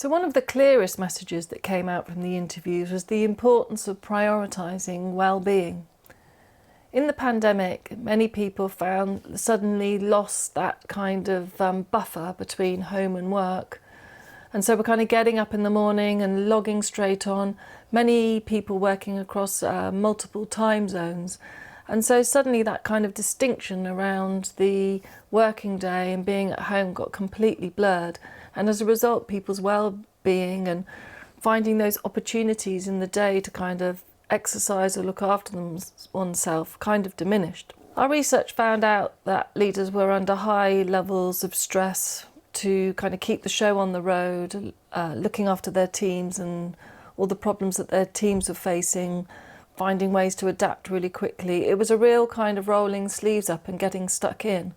So one of the clearest messages that came out from the interviews was the importance of prioritising well-being. In the pandemic, many people suddenly lost that kind of buffer between home and work. And so we're kind of getting up in the morning and logging straight on, many people working across multiple time zones. And so suddenly that kind of distinction around the working day and being at home got completely blurred. And as a result, people's well-being and finding those opportunities in the day to kind of exercise or look after oneself kind of diminished. Our research found out that leaders were under high levels of stress to kind of keep the show on the road, looking after their teams and all the problems that their teams were facing, finding ways to adapt really quickly. It was a real kind of rolling sleeves up and getting stuck in.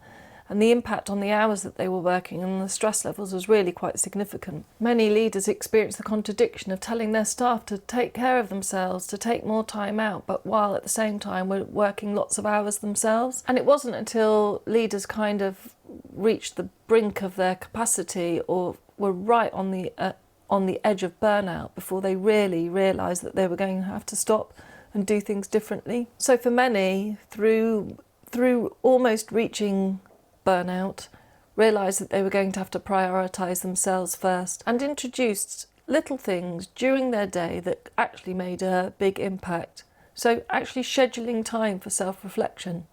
And the impact on the hours that they were working and the stress levels was really quite significant. Many leaders experienced the contradiction of telling their staff to take care of themselves, to take more time out, but while at the same time were working lots of hours themselves. And it wasn't until leaders kind of reached the brink of their capacity or were right on the edge of burnout before they really realised that they were going to have to stop and do things differently. So for many, through almost reaching burnout, realised that they were going to have to prioritise themselves first and introduced little things during their day that actually made a big impact. So actually scheduling time for self-reflection,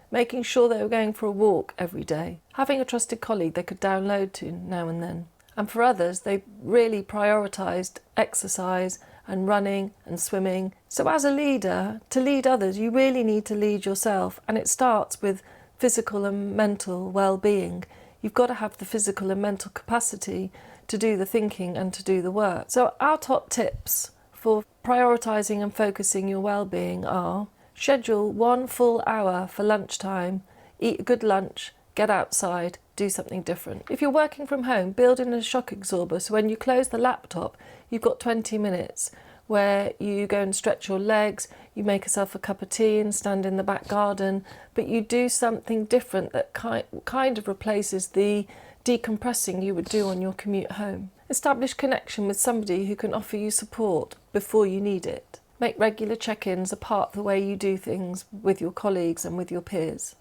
making sure they were going for a walk every day, having a trusted colleague they could download to now and then. And for others, they really prioritised exercise and running and swimming. So as a leader, to lead others, you really need to lead yourself. And it starts with physical and mental well-being. You've got to have the physical and mental capacity to do the thinking and to do the work. So our top tips for prioritising and focusing your well-being are: schedule 1 full hour for lunchtime, eat a good lunch, get outside, do something different. If you're working from home, build in a shock absorber so when you close the laptop, you've got 20 minutes where you go and stretch your legs, you make yourself a cup of tea and stand in the back garden, but you do something different that kind of replaces the decompressing you would do on your commute home. Establish connection with somebody who can offer you support before you need it. Make regular check-ins a part of the way you do things with your colleagues and with your peers.